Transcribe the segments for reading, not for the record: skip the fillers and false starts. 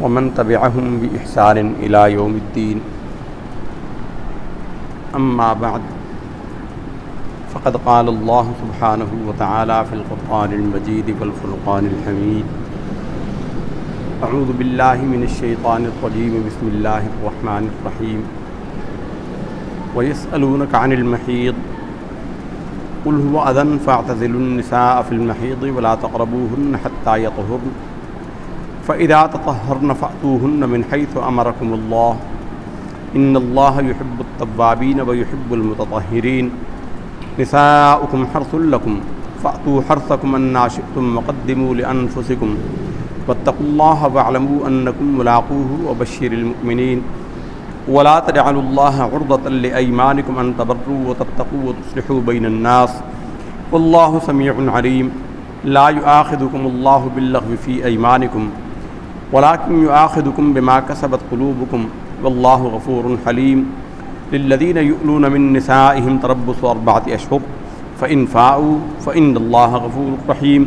ومن تبعهم بإحسان إلى يوم الدين. أما بعد فقد قال الله سبحانه وتعالى في القرآن المجيد والفرقان الحميد: أعوذ بالله من الشيطان الرجيم بسم الله الرحمن الرحيم. ويسألونك عن المحيض قل هو أذى فاعتزلوا النساء في المحيض ولا تقربوهن حتى يطهرن فإذا تطهرن فأتوهن من حيث أمركم الله إن الله يحب التوابين ويحب المتطهرين. نساؤكم حرث لكم فأتوا حرثكم أنّا شئتم وقدموا لأنفسكم واتقوا الله واعلموا أنكم ملاقوه وبشر المؤمنين. ولا تجعلوا الله عرضة لأيمانكم أن تبروا وتتقوا وتصلحوا بين الناس والله سميع عليم. لا يؤاخذكم الله باللغو في أيمانكم ولكن يؤاخذكم بما كسبت قلوبكم والله غفور حليم. للذين يؤلون من نسائهم تربص 4 أشهر فإن فاءوا فإن الله غفور رحيم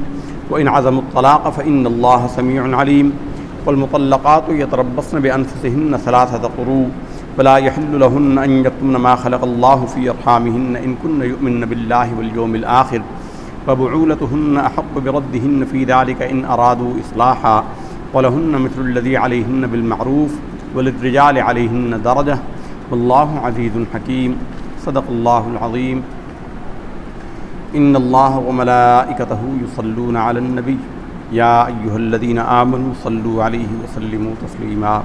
وإن عزموا الطلاق فإن الله سميع عليم. والمطلقات يتربصن بأنفسهن 3 قروء ولا يحل لهن أن يكتمن ما خلق الله في أرحامهن إن كن يؤمن بالله واليوم الآخر وبعولتهن أحق بردهن في ذلك إن أرادوا إصلاحا ولهن مثل الذي عليهن بالمعروف وللرجال عليهن درجة والله عزيز حكيم. صدق الله العظيم. إن الله وملائكته يصلون على النبي يا أيها الذين آمنوا صلوا عليه وسلموا تسليما.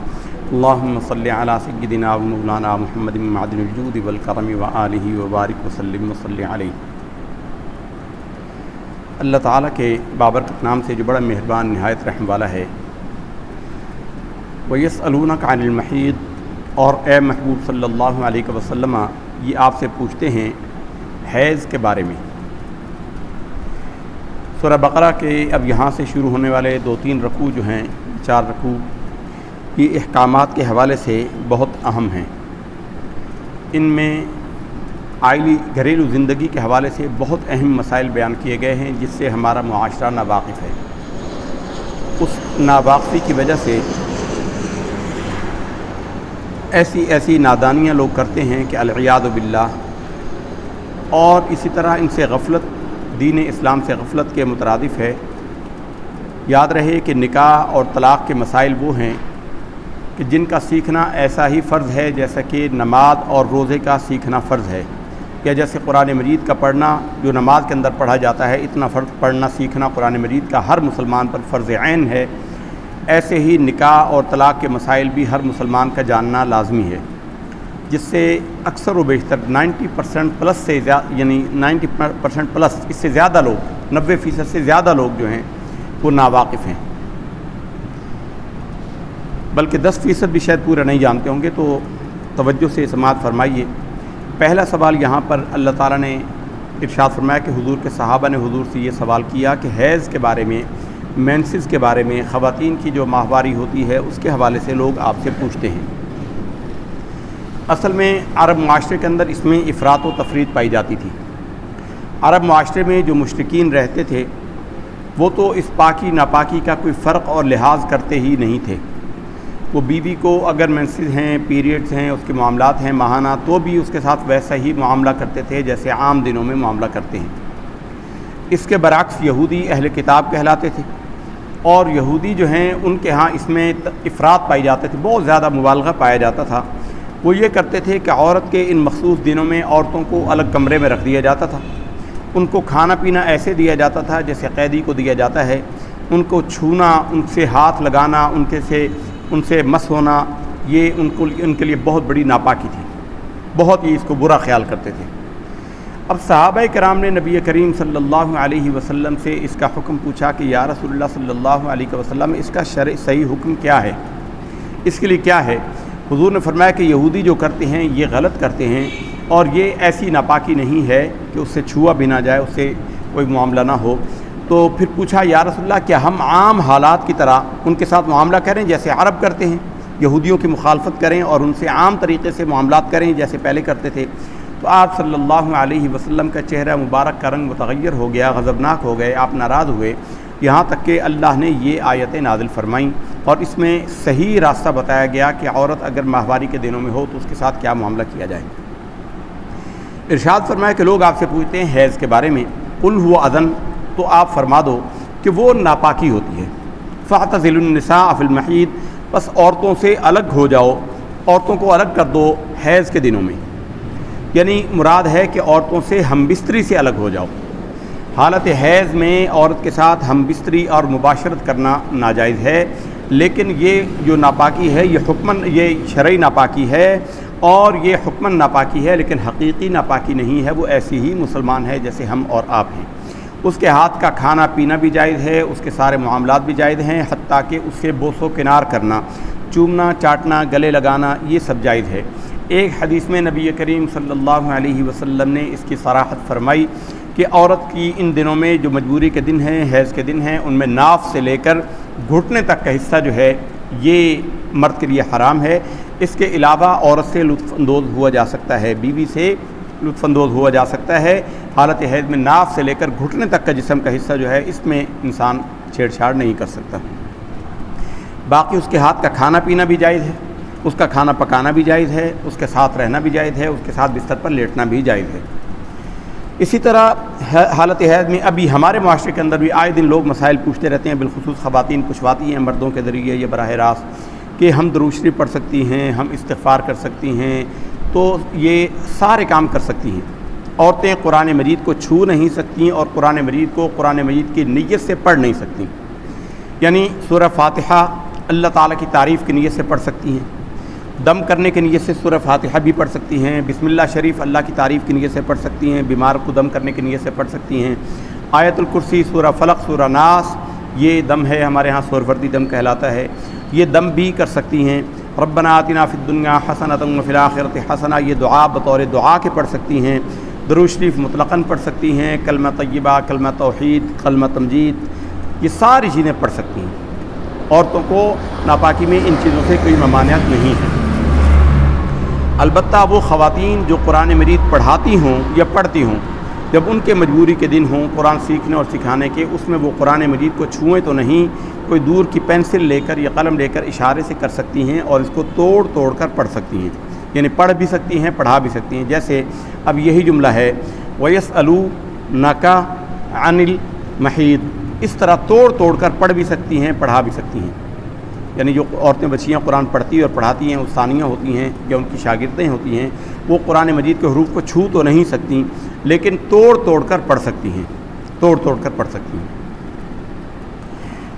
اللهم صل على سيدنا ومولانا محمد معدن الجود والكرم وآلہ وبارک وسلم وصل علیہ. اللہ تعالیٰ کے بابرکت نام سے جو بڑا مہربان نہایت رحم والا ہے. وَيَسْأَلُونَكَ عَنِ الْمَحِيضِ، اور اے محبوب صلی اللہ علیہ وسلم یہ آپ سے پوچھتے ہیں حیض کے بارے میں. سورہ بقرہ کے اب یہاں سے شروع ہونے والے 2-3 رکوع جو ہیں 4 رکوع یہ احکامات کے حوالے سے بہت اہم ہیں. ان میں آئلی گھریلو زندگی کے حوالے سے بہت اہم مسائل بیان کیے گئے ہیں جس سے ہمارا معاشرہ ناواقف ہے. اس ناواقفی کی وجہ سے ایسی نادانیاں لوگ کرتے ہیں کہ العیاذ باللہ، اور اسی طرح ان سے غفلت دین اسلام سے غفلت کے مترادف ہے. یاد رہے کہ نکاح اور طلاق کے مسائل وہ ہیں کہ جن کا سیکھنا ایسا ہی فرض ہے جیسا کہ نماز اور روزے کا سیکھنا فرض ہے، یا جیسے قرآن مجید کا پڑھنا جو نماز کے اندر پڑھا جاتا ہے اتنا فرض پڑھنا سیکھنا قرآن مجید کا ہر مسلمان پر فرض عین ہے. ایسے ہی نکاح اور طلاق کے مسائل بھی ہر مسلمان کا جاننا لازمی ہے، جس سے اکثر و بیشتر 90% پلس سے یعنی 90% پلس اس سے زیادہ لوگ 90% سے زیادہ لوگ جو ہیں وہ ناواقف ہیں، بلکہ 10% بھی شاید پورا نہیں جانتے ہوں گے. تو توجہ سے سماعت فرمائیے. پہلا سوال یہاں پر اللہ تعالیٰ نے ارشاد فرمایا کہ حضور کے صحابہ نے حضور سے یہ سوال کیا کہ حیض کے بارے میں، مینسز کے بارے میں، خواتین کی جو ماہواری ہوتی ہے اس کے حوالے سے لوگ آپ سے پوچھتے ہیں. اصل میں عرب معاشرے کے اندر اس میں افراط و تفریط پائی جاتی تھی. عرب معاشرے میں جو مشرکین رہتے تھے وہ تو اس پاکی ناپاکی کا کوئی فرق اور لحاظ کرتے ہی نہیں تھے. وہ بیوی کو اگر مینسز ہیں، پیریڈز ہیں، اس کے معاملات ہیں ماہانہ، تو بھی اس کے ساتھ ویسا ہی معاملہ کرتے تھے جیسے عام دنوں میں معاملہ کرتے ہیں. اس کے برعکس یہودی اہل کتاب کہلاتے تھے، اور یہودی جو ہیں ان کے ہاں اس میں افراط پائی جاتے تھے، بہت زیادہ مبالغہ پایا جاتا تھا. وہ یہ کرتے تھے کہ عورت کے ان مخصوص دنوں میں عورتوں کو الگ کمرے میں رکھ دیا جاتا تھا. ان کو کھانا پینا ایسے دیا جاتا تھا جیسے قیدی کو دیا جاتا ہے. ان کو چھونا، ان سے ہاتھ لگانا، ان سے مس ہونا، یہ ان کے لیے بہت بڑی ناپاکی تھی. بہت ہی اس کو برا خیال کرتے تھے. اب صحابہ کرام نے نبی کریم صلی اللہ علیہ وسلم سے اس کا حکم پوچھا کہ یا رسول اللہ صلی اللہ علیہ وسلم اس کا شرع صحیح حکم کیا ہے، اس کے لیے کیا ہے؟ حضور نے فرمایا کہ یہودی جو کرتے ہیں یہ غلط کرتے ہیں، اور یہ ایسی ناپاکی نہیں ہے کہ اس سے چھوا بھی نہ جائے، اس سے کوئی معاملہ نہ ہو. تو پھر پوچھا یا رسول اللہ کیا ہم عام حالات کی طرح ان کے ساتھ معاملہ کریں جیسے عرب کرتے ہیں، یہودیوں کی مخالفت کریں اور ان سے عام طریقے سے معاملات کریں جیسے پہلے کرتے تھے؟ تو آپ صلی اللہ علیہ وسلم کا چہرہ مبارک کا رنگ متغیر ہو گیا، غضبناک ہو گئے، آپ ناراض ہوئے. یہاں تک کہ اللہ نے یہ آیتیں نازل فرمائیں اور اس میں صحیح راستہ بتایا گیا کہ عورت اگر ماہواری کے دنوں میں ہو تو اس کے ساتھ کیا معاملہ کیا جائے۔ ارشاد فرمایا کہ لوگ آپ سے پوچھتے ہیں حیض کے بارے میں، قل هو اذن، تو آپ فرما دو کہ وہ ناپاکی ہوتی ہے، فاعتزلوا النساء فی المحیض، بس عورتوں سے الگ ہو جاؤ، عورتوں کو الگ کر دو حیض کے دنوں میں، یعنی مراد ہے کہ عورتوں سے ہم بستری سے الگ ہو جاؤ۔ حالت حیض میں عورت کے ساتھ ہم بستری اور مباشرت کرنا ناجائز ہے، لیکن یہ جو ناپاکی ہے یہ شرعی ناپاکی ہے اور یہ حکماً ناپاکی ہے، لیکن حقیقی ناپاکی نہیں ہے، وہ ایسی ہی مسلمان ہے جیسے ہم اور آپ ہیں۔ اس کے ہاتھ کا کھانا پینا بھی جائز ہے، اس کے سارے معاملات بھی جائز ہیں، حتیٰ کہ اس سے بوس و کنار کرنا، چومنا، چاٹنا، گلے لگانا، یہ سب جائز ہے۔ ایک حدیث میں نبی کریم صلی اللہ علیہ وسلم نے اس کی صراحت فرمائی کہ عورت کی ان دنوں میں جو مجبوری کے دن ہیں، حیض کے دن ہیں، ان میں ناف سے لے کر گھٹنے تک کا حصہ جو ہے یہ مرد کے لیے حرام ہے۔ اس کے علاوہ عورت سے لطف اندوز ہوا جا سکتا ہے، بیوی سے لطف اندوز ہوا جا سکتا ہے، حالت حیض میں ناف سے لے کر گھٹنے تک کا جسم کا حصہ جو ہے اس میں انسان چھیڑ چھاڑ نہیں کر سکتا۔ باقی اس کے ہاتھ کا کھانا پینا بھی جائز ہے، اس کا کھانا پکانا بھی جائز ہے، اس کے ساتھ رہنا بھی جائز ہے، اس کے ساتھ بستر پر لیٹنا بھی جائز ہے۔ اسی طرح حالت حیض میں ابھی ہمارے معاشرے کے اندر بھی آئے دن لوگ مسائل پوچھتے رہتے ہیں، بالخصوص خواتین پوچھواتی ہیں مردوں کے ذریعے یہ براہ راست کہ ہم درود شریف پڑھ سکتی ہیں، ہم استغفار کر سکتی ہیں، تو یہ سارے کام کر سکتی ہیں۔ عورتیں قرآن مجید کو چھو نہیں سکتی اور قرآن مجید کو قرآن مجید کی نیت سے پڑھ نہیں سکتی، یعنی سورہ فاتحہ اللہ تعالیٰ کی تعریف کی نیت سے پڑھ سکتی ہیں، دم کرنے کی نیت سے سورہ فاتحہ بھی پڑھ سکتی ہیں، بسم اللہ شریف اللہ کی تعریف کی نیت سے پڑھ سکتی ہیں، بیمار کو دم کرنے کی نیت سے پڑھ سکتی ہیں، آیت الکرسی، سورہ فلق، سورہ ناس، یہ دم ہے، ہمارے ہاں سوروردی دم کہلاتا ہے، یہ دم بھی کر سکتی ہیں۔ ربنا آتنا فی الدنیا حسنۃ وفی الآخرۃ حسنہ، یہ دعا بطور دعا کے پڑھ سکتی ہیں، درود شریف مطلقاً پڑھ سکتی ہیں، کلمہ طیبہ، کلمہ توحید، کلمہ تمجید، یہ ساری چیزیں پڑھ سکتی ہیں۔ عورتوں کو ناپاکی میں ان چیزوں سے کوئی ممانعت نہیں ہے۔ البتہ وہ خواتین جو قرآن مجید پڑھاتی ہوں یا پڑھتی ہوں، جب ان کے مجبوری کے دن ہوں قرآن سیکھنے اور سکھانے کے، اس میں وہ قرآن مجید کو چھوئیں تو نہیں، کوئی دور کی پینسل لے کر یا قلم لے کر اشارے سے کر سکتی ہیں اور اس کو توڑ توڑ کر پڑھ سکتی ہیں، یعنی پڑھ بھی سکتی ہیں، پڑھا بھی سکتی ہیں۔ جیسے اب یہی جملہ ہے وَيَسْأَلُونَكَ عَنِ الْمَحِيضِ، اس طرح توڑ توڑ کر پڑھ بھی سکتی ہیں، پڑھا بھی سکتی ہیں، یعنی جو عورتیں بچیاں قرآن پڑھتی اور پڑھاتی ہیں، استانیہ ہوتی ہیں یا ان کی شاگردیں ہوتی ہیں، وہ قرآن مجید کے حروف کو چھو تو نہیں سکتی، لیکن توڑ توڑ کر پڑھ سکتی ہیں، توڑ توڑ کر پڑھ سکتی ہیں۔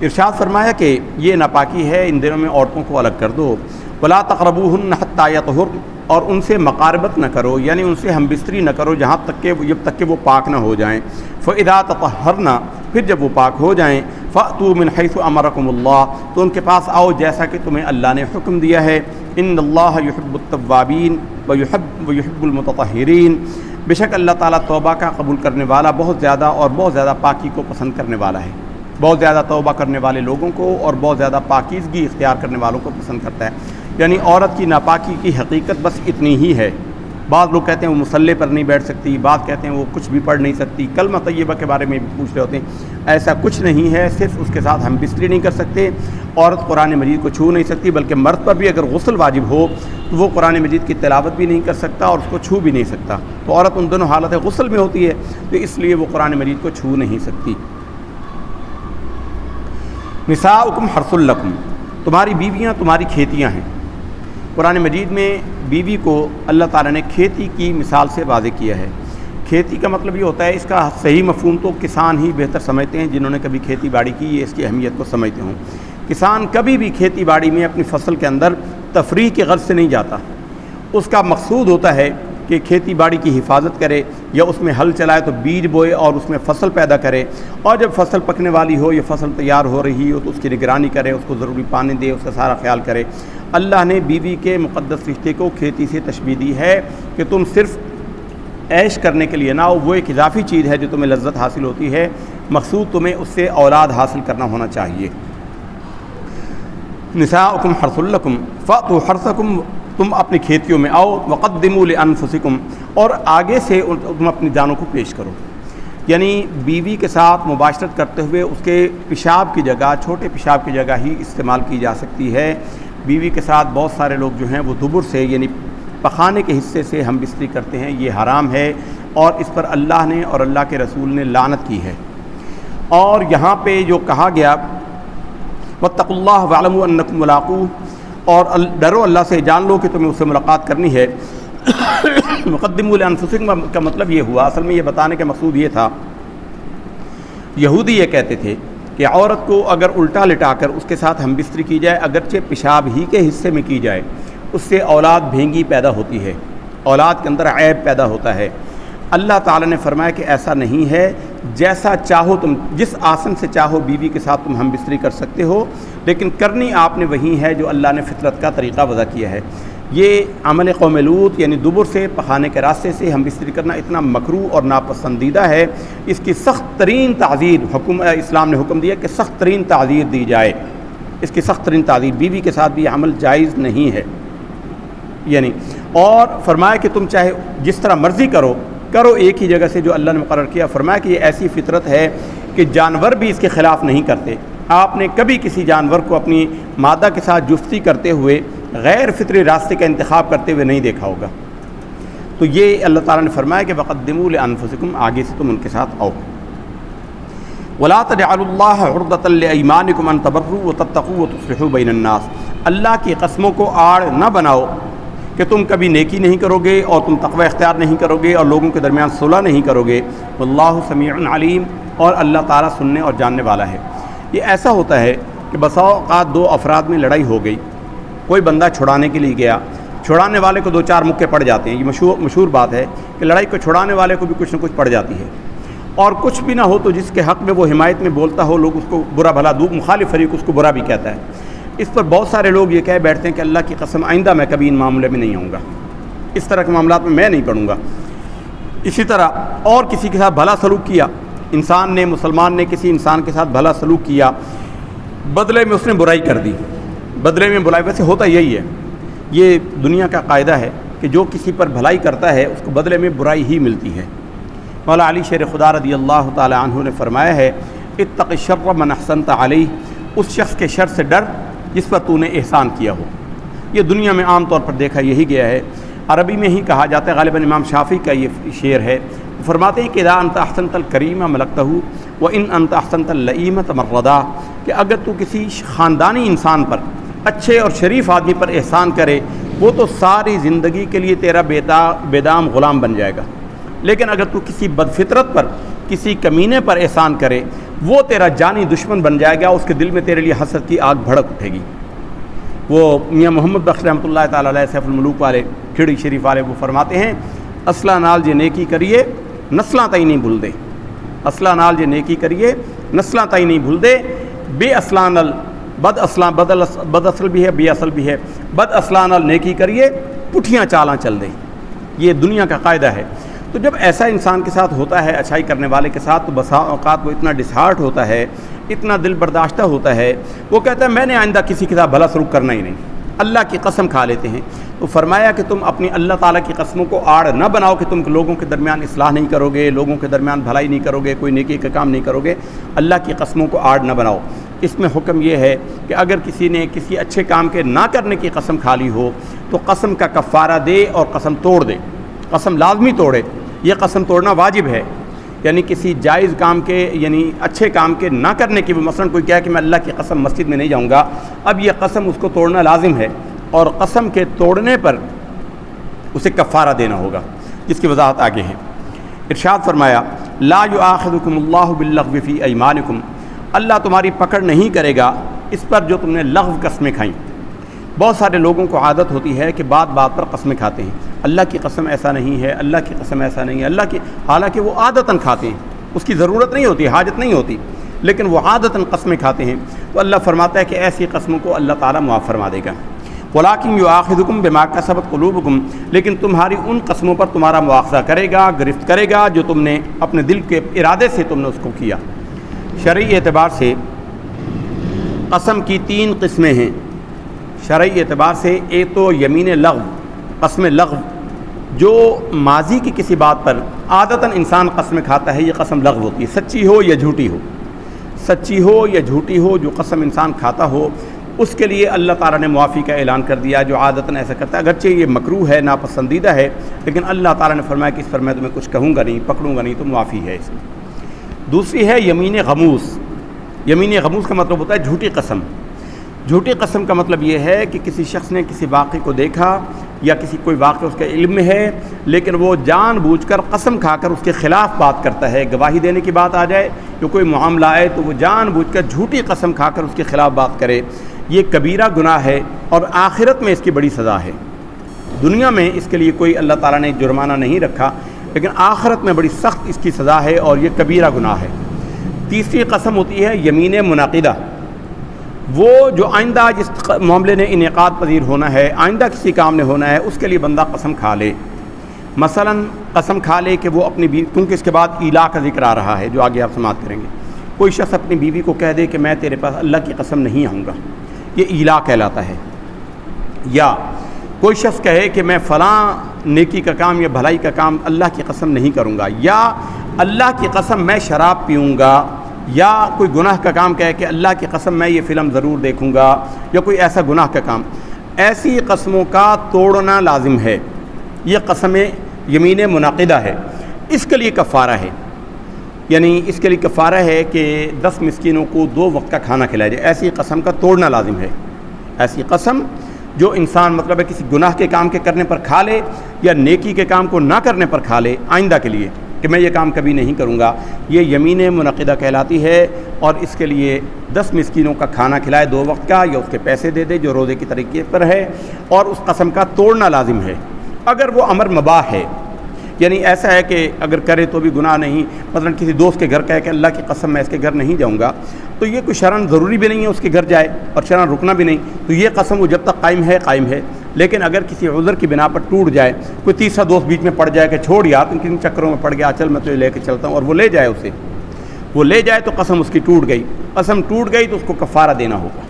ارشاد فرمایا کہ یہ ناپاکی ہے، ان دنوں میں عورتوں کو الگ کر دو، وَلَا تَقْرَبُوهُنَّ حَتَّى يَطْهُرْنَ، اور ان سے مقاربت نہ کرو، یعنی ان سے ہم بستری نہ کرو جب تک کہ وہ پاک نہ ہو جائیں۔ فَإِذَا تَطَهَّرْنَ، پھر جب وہ پاک ہو جائیں، فَأْتُوا مِنْ حَيْثُ أَمَرَكُمُ اللَّهُ، تو ان کے پاس آؤ جیسا کہ تمہیں اللہ نے حکم دیا ہے۔ إِنَّ اللَّهَ يُحِبُّ التَّوَّابِينَ وَيُحِبُّ الْمُتَطَهِّرِينَ، بے شک اللہ تعالیٰ توبہ کا قبول کرنے والا بہت زیادہ اور بہت زیادہ پاکی کو پسند کرنے والا ہے، بہت زیادہ توبہ کرنے والے لوگوں کو اور بہت زیادہ پاکیزگی اختیار کرنے والوں کو پسند کرتا ہے۔ یعنی عورت کی ناپاکی کی حقیقت بس اتنی ہی ہے۔ بعض لوگ کہتے ہیں وہ مصلی پر نہیں بیٹھ سکتی، بعض کہتے ہیں وہ کچھ بھی پڑھ نہیں سکتی، کلمہ طیبہ کے بارے میں بھی پوچھ رہے ہوتے ہیں، ایسا کچھ نہیں ہے، صرف اس کے ساتھ ہم بستری نہیں کر سکتے، عورت قرآن مجید کو چھو نہیں سکتی، بلکہ مرد پر بھی اگر غسل واجب ہو تو وہ قرآن مجید کی تلاوت بھی نہیں کر سکتا اور اس کو چھو بھی نہیں سکتا، تو عورت ان دونوں حالت غسل میں ہوتی ہے، تو اس لیے وہ قرآن مجید کو چھو نہیں سکتی۔ نساؤکم حرث لکم، تمہاری بیویاں تمہاری کھیتیاں ہیں۔ قرآن مجید میں بیوی کو اللہ تعالیٰ نے کھیتی کی مثال سے واضح کیا ہے۔ کھیتی کا مطلب یہ ہوتا ہے، اس کا صحیح مفہوم تو کسان ہی بہتر سمجھتے ہیں، جنہوں نے کبھی کھیتی باڑی کی ہے اس کی اہمیت کو سمجھتے ہوں۔ کسان کبھی بھی کھیتی باڑی میں اپنی فصل کے اندر تفریح کے غرض سے نہیں جاتا، اس کا مقصود ہوتا ہے کہ کھیتی باڑی کی حفاظت کرے یا اس میں ہل چلائے تو بیج بوئے اور اس میں فصل پیدا کرے، اور جب فصل پکنے والی ہو یا فصل تیار ہو رہی ہو تو اس کی نگرانی کرے، اس کو ضروری پانی دے، اس کا سارا خیال کرے۔ اللہ نے بیوی کے مقدس رشتے کو کھیتی سے تشبیہ دی ہے کہ تم صرف عیش کرنے کے لیے نہ ہو، وہ ایک اضافی چیز ہے جو تمہیں لذت حاصل ہوتی ہے، مقصود تمہیں اس سے اولاد حاصل کرنا ہونا چاہیے۔ نساؤکم حرث لکم فأتوا حرثکم، تم اپنی کھیتیوں میں آؤ، وقدموا لانفسکم، اور آگے سے تم اپنی جانوں کو پیش کرو۔ یعنی بیوی کے ساتھ مباشرت کرتے ہوئے اس کے پیشاب کی جگہ، چھوٹے پیشاب کی جگہ ہی استعمال کی جا سکتی ہے۔ بیوی کے ساتھ بہت سارے لوگ جو ہیں وہ دبر سے یعنی پخانے کے حصے سے ہم بستری کرتے ہیں، یہ حرام ہے اور اس پر اللہ نے اور اللہ کے رسول نے لعنت کی ہے۔ اور یہاں پہ جو کہا گیا واتقوا اللہ واعلموا انکم ملاقوہ، اور ڈرو اللہ سے، جان لو کہ تمہیں اس سے ملاقات کرنی ہے۔ مقدموا لانفسکم کا مطلب یہ ہوا، اصل میں یہ بتانے کا مقصود یہ تھا، یہودی یہ کہتے تھے کہ عورت کو اگر الٹا لٹا کر اس کے ساتھ ہم بستری کی جائے، اگرچہ پیشاب ہی کے حصے میں کی جائے، اس سے اولاد بھینگی پیدا ہوتی ہے، اولاد کے اندر عیب پیدا ہوتا ہے۔ اللہ تعالیٰ نے فرمایا کہ ایسا نہیں ہے، جیسا چاہو تم، جس آسن سے چاہو بیوی کے ساتھ تم ہم بستری کر سکتے ہو، لیکن کرنی آپ نے وہی ہے جو اللہ نے فطرت کا طریقہ وضع کیا ہے۔ یہ عمل قوم لوط یعنی دبر سے پخانے کے راستے سے ہم بستری کرنا اتنا مکروہ اور ناپسندیدہ ہے، اس کی سخت ترین تعزیر اسلام نے حکم دیا کہ سخت ترین تعزیر دی جائے، اس کی سخت ترین تعزیر، بیوی کے ساتھ بھی عمل جائز نہیں ہے یعنی۔ اور فرمایا کہ تم چاہے جس طرح مرضی کرو ایک ہی جگہ سے جو اللہ نے مقرر کیا۔ فرمایا کہ یہ ایسی فطرت ہے کہ جانور بھی اس کے خلاف نہیں کرتے، آپ نے کبھی کسی جانور کو اپنی مادہ کے ساتھ جفتی کرتے ہوئے غیر فطری راستے کا انتخاب کرتے ہوئے نہیں دیکھا ہوگا۔ تو یہ اللہ تعالیٰ نے فرمایا کہ وقدموا لانفسکم، آگے سے تم ان کے ساتھ آؤ۔ ولا تجعلوا اللہ عرضۃ لایمانکم ان تبروا وتتقوا وتصلحوا بین الناس، اللہ کی قسموں کو آڑ نہ بناؤ کہ تم کبھی نیکی نہیں کرو گے اور تم تقوی اختیار نہیں کرو گے اور لوگوں کے درمیان صلح نہیں کرو گے۔ واللہ سمیع علیم، اور اللہ تعالیٰ سننے اور جاننے والا ہے۔ یہ ایسا ہوتا ہے کہ بسا اوقات دو افراد میں لڑائی ہو گئی، کوئی بندہ چھڑانے کے لیے گیا، چھڑانے والے کو دو چار مکے پڑ جاتے ہیں، یہ مشہور بات ہے کہ لڑائی کو چھڑانے والے کو بھی کچھ نہ کچھ پڑ جاتی ہے، اور کچھ بھی نہ ہو تو جس کے حق میں وہ حمایت میں بولتا ہو لوگ اس کو برا بھلا، مخالف فریق اس کو برا بھی کہتا ہے۔ اس پر بہت سارے لوگ یہ کہہ بیٹھتے ہیں کہ اللہ کی قسم آئندہ میں کبھی ان معاملے میں نہیں آؤں گا، اس طرح کے معاملات میں نہیں پڑوں گا۔ اسی طرح اور کسی کے ساتھ بھلا سلوک کیا، مسلمان نے کسی انسان کے ساتھ بھلا سلوک کیا، بدلے میں اس نے برائی کر دی، بدلے میں برائی، ویسے ہوتا یہی ہے، یہ دنیا کا قاعدہ ہے کہ جو کسی پر بھلائی کرتا ہے اس کو بدلے میں برائی ہی ملتی ہے۔ مولا علی شیر خدا رضی اللہ تعالی عنہ نے فرمایا ہے اتق الشر من احسنت علیہ، اس شخص کے شر سے ڈر جس پر تو نے احسان کیا ہو۔ یہ دنیا میں عام طور پر دیکھا یہی گیا ہے، عربی میں ہی کہا جاتا ہے، غالباً امام شافعی کا یہ شعر ہے، فرماتے ہیں کہ اذا انت احسنت الکریم ملکتہ وان انت احسنت اللئیم تمردا، کہ اگر تو کسی خاندانی انسان پر، اچھے اور شریف آدمی پر احسان کرے، وہ تو ساری زندگی کے لیے تیرا بے دام غلام بن جائے گا، لیکن اگر تو کسی بدفطرت پر، کسی کمینے پر احسان کرے، وہ تیرا جانی دشمن بن جائے گا، اس کے دل میں تیرے لیے حسد کی آگ بھڑک اٹھے گی۔ وہ میاں محمد بخش رحمۃ اللہ تعالیٰ علیہ سیف الملوک والے، کھڑی شریف والے، وہ فرماتے ہیں اصلا نال جے نیکی کریے نسلاں تائی نہیں بھول دے، اصلا نال جے نیکی کریے نسلاں تائی نہیں بھول دے، بے اصلاں نال بد اصل بھی ہے، بے اصل بھی ہے، بد اصلاں نال نیکی کریے پٹھیاں چالاں چل دے، یہ دنیا کا قاعدہ ہے۔ تو جب ایسا انسان کے ساتھ ہوتا ہے، اچھائی کرنے والے کے ساتھ، تو بسا اوقات وہ اتنا ڈسہارٹ ہوتا ہے، اتنا دل برداشتہ ہوتا ہے، وہ کہتا ہے میں نے آئندہ کسی کے ساتھ بھلا سلوک کرنا ہی نہیں، اللہ کی قسم کھا لیتے ہیں۔ تو فرمایا کہ تم اپنی اللہ تعالیٰ کی قسموں کو آڑ نہ بناؤ کہ تم لوگوں کے درمیان اصلاح نہیں کرو گے، لوگوں کے درمیان بھلائی نہیں کرو گے، کوئی نیکی کا کام نہیں کرو گے، اللہ کی قسموں کو آڑ نہ بناؤ۔ اس میں حکم یہ ہے کہ اگر کسی نے کسی اچھے کام کے نہ کرنے کی قسم کھا لی ہو تو قسم کا کفارہ دے اور قسم توڑ دے، قسم لازمی توڑے، یہ قسم توڑنا واجب ہے، یعنی کسی جائز کام کے، یعنی اچھے کام کے نہ کرنے کی، مثلا کوئی کہا کہ میں اللہ کی قسم مسجد میں نہیں جاؤں گا، اب یہ قسم اس کو توڑنا لازم ہے، اور قسم کے توڑنے پر اسے کفارہ دینا ہوگا، جس کی وضاحت آگے ہے۔ ارشاد فرمایا لا یؤاخذکم اللہ باللغو فی ایمانکم، اللہ تمہاری پکڑ نہیں کرے گا اس پر جو تم نے لغو قسمیں کھائیں۔ بہت سارے لوگوں کو عادت ہوتی ہے کہ بات بات پر قسمیں کھاتے ہیں، اللہ کی قسم ایسا نہیں ہے، اللہ کی قسم ایسا نہیں ہے، اللہ کی، حالانکہ وہ عادتاً کھاتے ہیں، اس کی ضرورت نہیں ہوتی، حاجت نہیں ہوتی، لیکن وہ عادتاً قسمیں کھاتے ہیں۔ تو اللہ فرماتا ہے کہ ایسی قسموں کو اللہ تعالیٰ معاف فرما دے گا۔ وَلَٰكِن يُؤَاخِذُكُم بِمَا كَسَبَتْ قُلُوبُكُم، لیکن تمہاری ان قسموں پر تمہارا مواخذہ کرے گا، گرفت کرے گا جو تم نے اپنے دل کے ارادے سے تم نے اس کو کیا۔ شرعی اعتبار سے قسم کی 3 قسمیں ہیں، شرعی اعتبار سے ایک تو یمین لغو، قسم لغو، جو ماضی کی کسی بات پر عادتاً انسان قسم کھاتا ہے، یہ قسم لغو ہوتی ہے، سچی ہو یا جھوٹی ہو، سچی ہو یا جھوٹی ہو، جو قسم انسان کھاتا ہو اس کے لیے اللہ تعالیٰ نے معافی کا اعلان کر دیا. جو عادتاً ایسا کرتا ہے، اگرچہ یہ مکروہ ہے، ناپسندیدہ ہے، لیکن اللہ تعالیٰ نے فرمایا کہ اس پر میں تمہیں کچھ کہوں گا نہیں، پکڑوں گا نہیں، تو معافی ہے اس میں. دوسری ہے یمین غموس. یمین غموس کا مطلب ہوتا ہے جھوٹی قسم. جھوٹی قسم کا مطلب یہ ہے کہ کسی شخص نے کسی واقعے کو دیکھا یا کسی کوئی واقعہ اس کے علم میں ہے، لیکن وہ جان بوجھ کر قسم کھا کر اس کے خلاف بات کرتا ہے. گواہی دینے کی بات آ جائے جو کوئی معاملہ آئے تو وہ جان بوجھ کر جھوٹی قسم کھا کر اس کے خلاف بات کرے. یہ کبیرہ گناہ ہے اور آخرت میں اس کی بڑی سزا ہے. دنیا میں اس کے لیے کوئی اللہ تعالیٰ نے جرمانہ نہیں رکھا، لیکن آخرت میں بڑی سخت اس کی سزا ہے اور یہ کبیرہ گناہ ہے. تیسری قسم ہوتی ہے یمین منعقدہ. وہ جو آئندہ جس معاملے نے انعقاد پذیر ہونا ہے، آئندہ کسی کام نے ہونا ہے، اس کے لیے بندہ قسم کھا لے. مثلا قسم کھا لے کہ وہ اپنی بیوی، کیونکہ اس کے بعد ایلا کا ذکر آ رہا ہے جو آگے آپ سماعت کریں گے. کوئی شخص اپنی بیوی کو کہہ دے کہ میں تیرے پاس اللہ کی قسم نہیں آؤں گا، یہ ایلا کہلاتا ہے. یا کوئی شخص کہے کہ میں فلاں نیکی کا کام یا بھلائی کا کام اللہ کی قسم نہیں کروں گا، یا اللہ کی قسم میں شراب پیوں گا، یا کوئی گناہ کا کام کہے کہ اللہ کی قسم میں یہ فلم ضرور دیکھوں گا، یا کوئی ایسا گناہ کا کام. ایسی قسموں کا توڑنا لازم ہے. یہ قسم یمین منعقدہ ہے. اس کے لیے کفارہ ہے، یعنی اس کے لیے کفارہ ہے کہ 10 مسکینوں کو 2 وقت کا کھانا کھلایا جائے. ایسی قسم کا توڑنا لازم ہے. ایسی قسم جو انسان مطلب ہے کسی گناہ کے کام کے کرنے پر کھا لے یا نیکی کے کام کو نہ کرنے پر کھا لے آئندہ کے لیے کہ میں یہ کام کبھی نہیں کروں گا، یہ یمین منعقدہ کہلاتی ہے. اور اس کے لیے 10 مسکینوں کا کھانا کھلائے 2 وقت کا، یا اس کے پیسے دے دے جو روزے کی طریقے پر ہے، اور اس قسم کا توڑنا لازم ہے. اگر وہ امر مباح ہے، یعنی ایسا ہے کہ اگر کرے تو بھی گناہ نہیں، مثلا کسی دوست کے گھر کہے کہ اللہ کی قسم میں اس کے گھر نہیں جاؤں گا، تو یہ کوئی شرعاً ضروری بھی نہیں ہے اس کے گھر جائے اور شرعاً رکنا بھی نہیں، تو یہ قسم وہ جب تک قائم ہے. لیکن اگر کسی عذر کی بنا پر ٹوٹ جائے، کوئی تیسرا دوست بیچ میں پڑ جائے کہ چھوڑ یار تم کن چکروں میں پڑ گیا، چل میں تجھے لے کے چلتا ہوں، اور وہ لے جائے اسے، وہ لے جائے تو قسم اس کی ٹوٹ گئی. قسم ٹوٹ گئی تو اس کو کفارہ دینا ہوگا.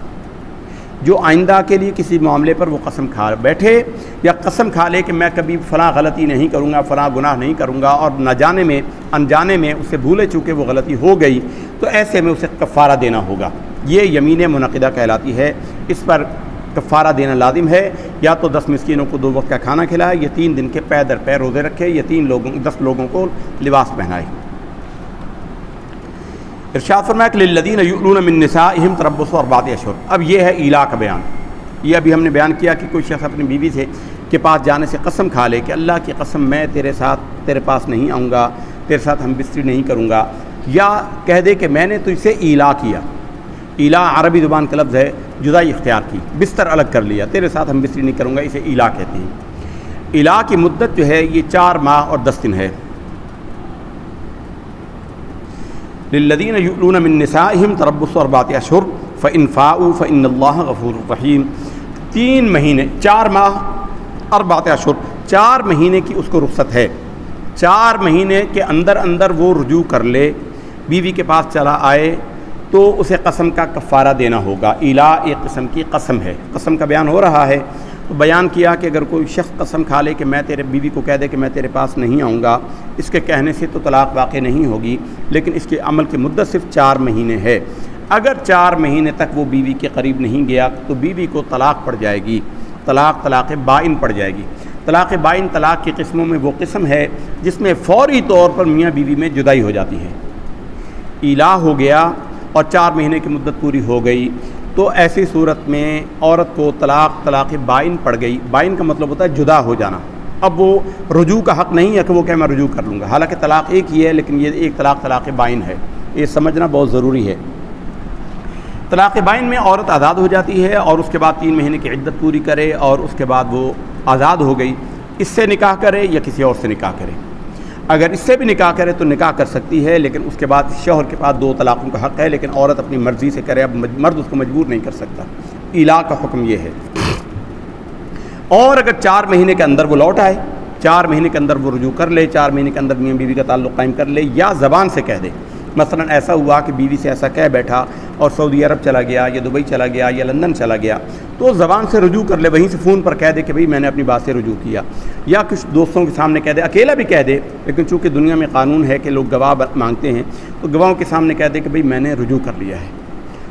جو آئندہ کے لیے کسی معاملے پر وہ قسم کھا بیٹھے یا قسم کھا لے کہ میں کبھی فلاں غلطی نہیں کروں گا، فلاں گناہ نہیں کروں گا، اور نہ جانے میں انجانے میں اسے بھولے چونکہ وہ غلطی ہو گئی، تو ایسے میں اسے کفارہ دینا ہوگا. یہ یمین منعقدہ کہلاتی ہے. اس پر کفارہ دینا لازم ہے. یا تو 10 مسکینوں کو 2 وقت کا کھانا کھلائے، یا 3 دن کے پے در پے روزے رکھے، یا 10 لوگوں کو لباس پہنائے. ارشاد فرمایا کہ للذین یؤلون من نسائہم تربص 4 اشہر. اب یہ ہے ایلا کا بیان. یہ ابھی ہم نے بیان کیا کہ کوئی شخص اپنی بیوی سے کے پاس جانے سے قسم کھا لے کہ اللہ کی قسم میں تیرے پاس نہیں آؤں گا، تیرے ساتھ ہم بستری نہیں کروں گا، یا کہہ دے کہ میں نے تجھ سے ایلا کیا. ایلا عربی زبان کا لفظ ہے، جدائی اختیار کی، بستر الگ کر لیا، تیرے ساتھ ہم بستری نہیں کروں گا، اسے ایلا کہتے ہیں. ایلا کی مدت جو ہے یہ 4 ماہ اور 10 دن ہے. للذین یؤلون من نسائہم تربص 4 اشہر فإن فاؤوا فإن اللہ غفور رحیم. 3 مہینے، 4 ماہ 4 اشہر، 4 مہینے کی اس کو رخصت ہے. 4 مہینے کے اندر وہ رجوع کر لے، بیوی کے پاس چلا آئے تو اسے قسم کا کفارہ دینا ہوگا. ایلا ایک قسم کی قسم ہے. قسم کا بیان ہو رہا ہے تو بیان کیا کہ اگر کوئی شخص قسم کھا لے کہ میں تیرے بیوی کو کہہ دے کہ میں تیرے پاس نہیں آؤں گا، اس کے کہنے سے تو طلاق واقع نہیں ہوگی، لیکن اس کے عمل کی مدت صرف 4 مہینے ہے. اگر 4 مہینے تک وہ بیوی کے قریب نہیں گیا تو بیوی کو طلاق پڑ جائے گی. طلاق بائن پڑ جائے گی. طلاق بائن طلاق کی قسموں میں وہ قسم ہے جس میں فوری طور پر میاں بیوی میں جدائی ہو جاتی ہے. ایلا ہو گیا اور 4 مہینے کی مدت پوری ہو گئی تو ایسی صورت میں عورت کو طلاق بائن پڑ گئی. بائن کا مطلب ہوتا ہے جدا ہو جانا. اب وہ رجوع کا حق نہیں ہے کہ وہ کہ میں رجوع کر لوں گا، حالانکہ طلاق ایک ہی ہے، لیکن یہ ایک طلاق بائن ہے. یہ سمجھنا بہت ضروری ہے. طلاق بائن میں عورت آزاد ہو جاتی ہے اور اس کے بعد 3 مہینے کی عدت پوری کرے اور اس کے بعد وہ آزاد ہو گئی. اس سے نکاح کرے یا کسی اور سے نکاح کرے. اگر اس سے بھی نکاح کرے تو نکاح کر سکتی ہے، لیکن اس کے بعد شوہر کے پاس 2 طلاقوں کا حق ہے، لیکن عورت اپنی مرضی سے کرے. اب مرد اس کو مجبور نہیں کر سکتا. ایلا کا حکم یہ ہے. اور اگر 4 مہینے کے اندر وہ لوٹ آئے، 4 مہینے کے اندر وہ رجوع کر لے، 4 مہینے کے اندر میاں بیوی کا تعلق قائم کر لے، یا زبان سے کہہ دے مثلا ایسا ہوا کہ بیوی سے ایسا کہہ بیٹھا اور سعودی عرب چلا گیا یا دبئی چلا گیا یا لندن چلا گیا، تو زبان سے رجوع کر لے، وہیں سے فون پر کہہ دے کہ بھئی میں نے اپنی بات سے رجوع کیا، یا کچھ دوستوں کے سامنے کہہ دے، اکیلا بھی کہہ دے، لیکن چونکہ دنیا میں قانون ہے کہ لوگ گواہ مانگتے ہیں، تو گواہوں کے سامنے کہہ دے کہ بھئی میں نے رجوع کر لیا ہے۔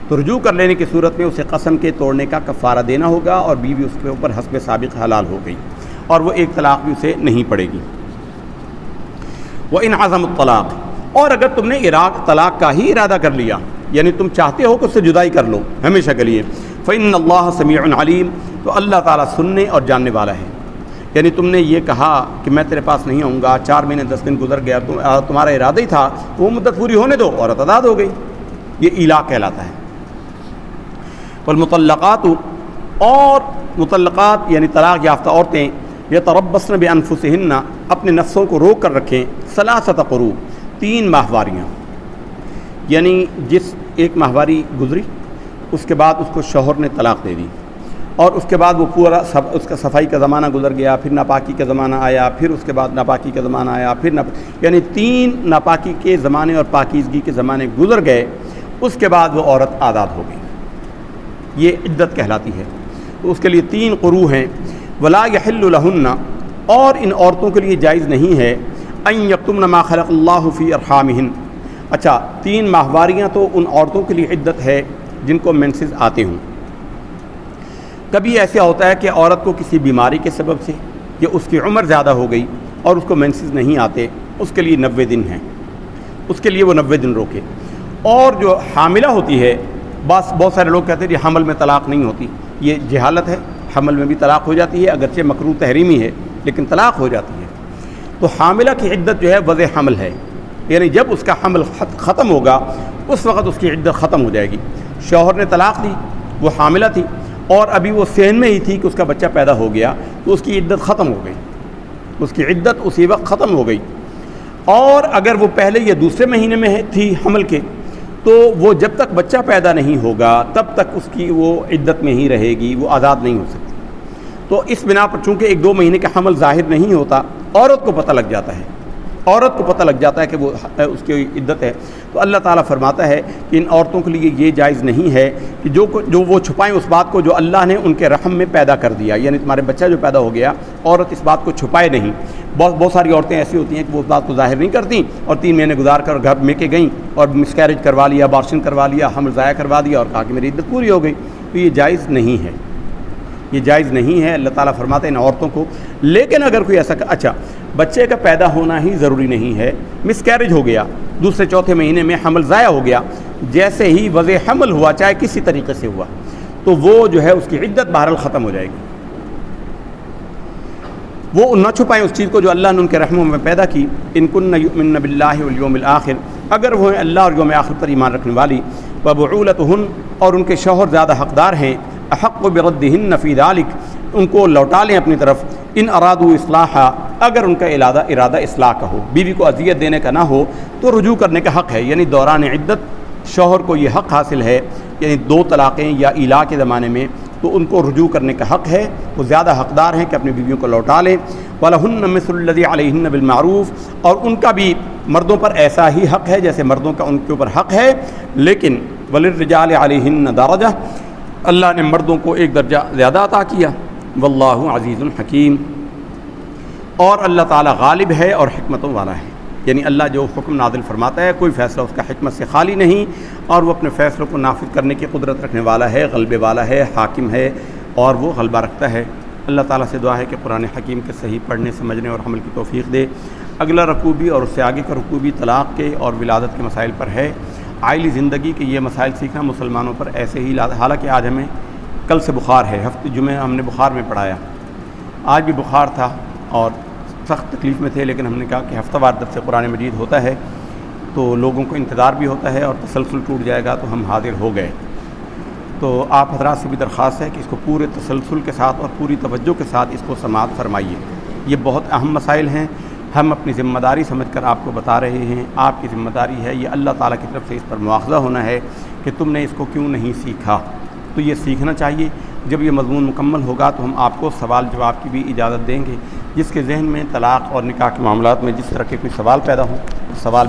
تو رجوع کر لینے کی صورت میں اسے قسم کے توڑنے کا کفارہ دینا ہوگا، اور بیوی اس کے اوپر حسب سابق حلال ہو گئی، اور وہ ایک طلاق بھی اسے نہیں پڑے گی۔ وَإِنْ عَزَمُ الطَّلَاقِ، اور اگر تم نے طلاق کا ہی ارادہ کر لیا، یعنی تم چاہتے ہو کہ اس سے جدائی کر لو ہمیشہ کے لیے، فَإِنَّ اللَّهَ سَمِيعٌ عَلِيمٌ، تو اللہ تعالیٰ سننے اور جاننے والا ہے۔ یعنی تم نے یہ کہا کہ میں تیرے پاس نہیں آؤں گا، 4 مہینے 10 دن گزر گیا، تمہارا ارادہ ہی تھا، وہ مدت پوری ہونے دو، عورت آزاد ہو گئی، یہ ایلا کہلاتا ہے۔ والمطلقات، اور مطلقات یعنی طلاق یافتہ عورتیں، یتربصن بانفسہن، اپنے نفسوں کو روک کر رکھیں، 3 قروء، 3 ماہواریاں، یعنی جس ایک ماہواری گزری اس کے بعد اس کو شوہر نے طلاق دے دی، اور اس کے بعد وہ پورا اس کا صفائی کا زمانہ گزر گیا، پھر ناپاکی کا زمانہ آیا، پھر اس کے بعد ناپاکی کا زمانہ آیا، پھر یعنی 3 ناپاکی کے زمانے اور پاکیزگی کے زمانے گزر گئے، اس کے بعد وہ عورت آزاد ہو گئی، یہ عدت کہلاتی ہے۔ تو اس کے لیے 3 قروء ہیں۔ ولا یحل لہن، اور ان عورتوں کے لیے جائز نہیں ہے، ان یکتمن ما خلق اللہ فی ارحامہن، اچھا 3 ماہواریاں تو ان عورتوں کے لیے عدت ہے جن کو مینسز آتے ہوں۔ کبھی ایسا ہوتا ہے کہ عورت کو کسی بیماری کے سبب سے یا اس کی عمر زیادہ ہو گئی اور اس کو مینسز نہیں آتے، اس کے لیے 90 دن ہیں، اس کے لیے وہ 90 دن روکے۔ اور جو حاملہ ہوتی ہے، بہت سارے لوگ کہتے ہیں کہ حمل میں طلاق نہیں ہوتی، یہ جہالت ہے، حمل میں بھی طلاق ہو جاتی ہے، اگرچہ مکروہ تحریمی ہے لیکن طلاق ہو جاتی ہے۔ تو حاملہ کی عدت جو ہے وضع حمل ہے، یعنی جب اس کا حمل ختم ہوگا اس وقت اس کی عدت ختم ہو جائے گی۔ شوہر نے طلاق دی، وہ حاملہ تھی اور ابھی وہ صحن میں ہی تھی کہ اس کا بچہ پیدا ہو گیا، تو اس کی عدت ختم ہو گئی، اس کی عدت اسی وقت ختم ہو گئی۔ اور اگر وہ پہلے یا دوسرے مہینے میں تھی حمل کے، تو وہ جب تک بچہ پیدا نہیں ہوگا تب تک اس کی وہ عدت میں ہی رہے گی، وہ آزاد نہیں ہو سکتی۔ تو اس بنا پر چونکہ 1-2 مہینے کا حمل ظاہر نہیں ہوتا، عورت کو پتہ لگ جاتا ہے، عورت کو پتہ لگ جاتا ہے کہ وہ اس کی عدت ہے، تو اللہ تعالیٰ فرماتا ہے کہ ان عورتوں کے لیے یہ جائز نہیں ہے کہ جو وہ چھپائیں اس بات کو جو اللہ نے ان کے رحم میں پیدا کر دیا، یعنی تمہارے بچہ جو پیدا ہو گیا، عورت اس بات کو چھپائے نہیں۔ بہت ساری عورتیں ایسی ہوتی ہیں کہ وہ اس بات کو ظاہر نہیں کرتی اور 3 مہینے گزار کر گھر میں کے گئیں اور مسکیریج کروا لیا، ابارشن کروا لیا، حمل ضائع کروا دیا اور کہا کہ میری عدت پوری ہو گئی، تو یہ جائز نہیں ہے، یہ جائز نہیں ہے۔ اللہ تعالیٰ فرماتے ہیں ان عورتوں کو، لیکن اگر کوئی ایسا اچھا بچے کا پیدا ہونا ہی ضروری نہیں ہے، مسکیریج ہو گیا، 2-4 مہینے میں حمل ضائع ہو گیا، جیسے ہی وضع حمل ہوا چاہے کسی طریقے سے ہوا، تو وہ جو ہے اس کی عدت بہرحال ختم ہو جائے گی۔ وہ نہ چھپائیں اس چیز کو جو اللہ نے ان کے رحموں میں پیدا کی۔ ان کن یؤمنن باللہ والیوم الآخر، اگر وہ ہیں اللہ اور یوم آخر پر ایمان رکھنے والی، وبعولتہن، اور ان کے شوہر زیادہ حقدار ہیں، احق بردہن فی ذلک، ان کو لوٹا لیں اپنی طرف، ان ارادوا اصلاحا، اگر ان کا ارادہ اصلاح کا ہو، بیوی کو اذیت دینے کا نہ ہو تو رجوع کرنے کا حق ہے، یعنی دوران عدت شوہر کو یہ حق حاصل ہے، یعنی 2 طلاقیں یا ایلا کے زمانے میں، تو ان کو رجوع کرنے کا حق ہے، وہ زیادہ حقدار ہیں کہ اپنی بیویوں کو لوٹا لیں۔ وَلَهُنَّ مِثْلُ الَّذِي عَلَيْهِنَّ بِالْمَعْرُوفِ، اور ان کا بھی مردوں پر ایسا ہی حق ہے جیسے مردوں کا ان کے اوپر حق ہے، لیکن وَلِلرِّجَالِ عَلَيْهِنَّ دَرَجَةٌ، اللہ نے مردوں کو ایک درجہ زیادہ عطا کیا، وَاللَّهُ عَزِيزٌ حَكِيمٌ، اور اللہ تعالیٰ غالب ہے اور حکمتوں والا ہے، یعنی اللہ جو حکم نازل فرماتا ہے کوئی فیصلہ اس کا حکمت سے خالی نہیں، اور وہ اپنے فیصلوں کو نافذ کرنے کی قدرت رکھنے والا ہے، غلبے والا ہے، حاکم ہے، اور وہ غلبہ رکھتا ہے۔ اللہ تعالیٰ سے دعا ہے کہ قرآن حکیم کے صحیح پڑھنے، سمجھنے اور عمل کی توفیق دے۔ اگلا رکوع بھی اور اس سے آگے کا رکوع بھی طلاق کے اور ولادت کے مسائل پر ہے۔ عائلی زندگی کے یہ مسائل سیکھنا مسلمانوں پر ایسے ہی حالانکہ آج ہمیں کل سے بخار ہے، جمعہ ہم نے بخار میں پڑھایا، آج بھی بخار تھا اور سخت تکلیف میں تھے، لیکن ہم نے کہا کہ ہفتہ وار درس قرآن مجید ہوتا ہے تو لوگوں کو انتظار بھی ہوتا ہے اور تسلسل ٹوٹ جائے گا، تو ہم حاضر ہو گئے۔ تو آپ حضرات سے بھی درخواست ہے کہ اس کو پورے تسلسل کے ساتھ اور پوری توجہ کے ساتھ اس کو سماعت فرمائیے، یہ بہت اہم مسائل ہیں، ہم اپنی ذمہ داری سمجھ کر آپ کو بتا رہے ہیں، آپ کی ذمہ داری ہے، یہ اللہ تعالیٰ کی طرف سے اس پر مواخذہ ہونا ہے کہ تم نے اس کو کیوں نہیں سیکھا، تو یہ سیکھنا چاہیے۔ جب یہ مضمون مکمل ہوگا تو ہم آپ کو سوال جواب کی بھی اجازت دیں گے، جس کے ذہن میں طلاق اور نکاح کے معاملات میں جس طرح کے کوئی سوال پیدا ہوں سوال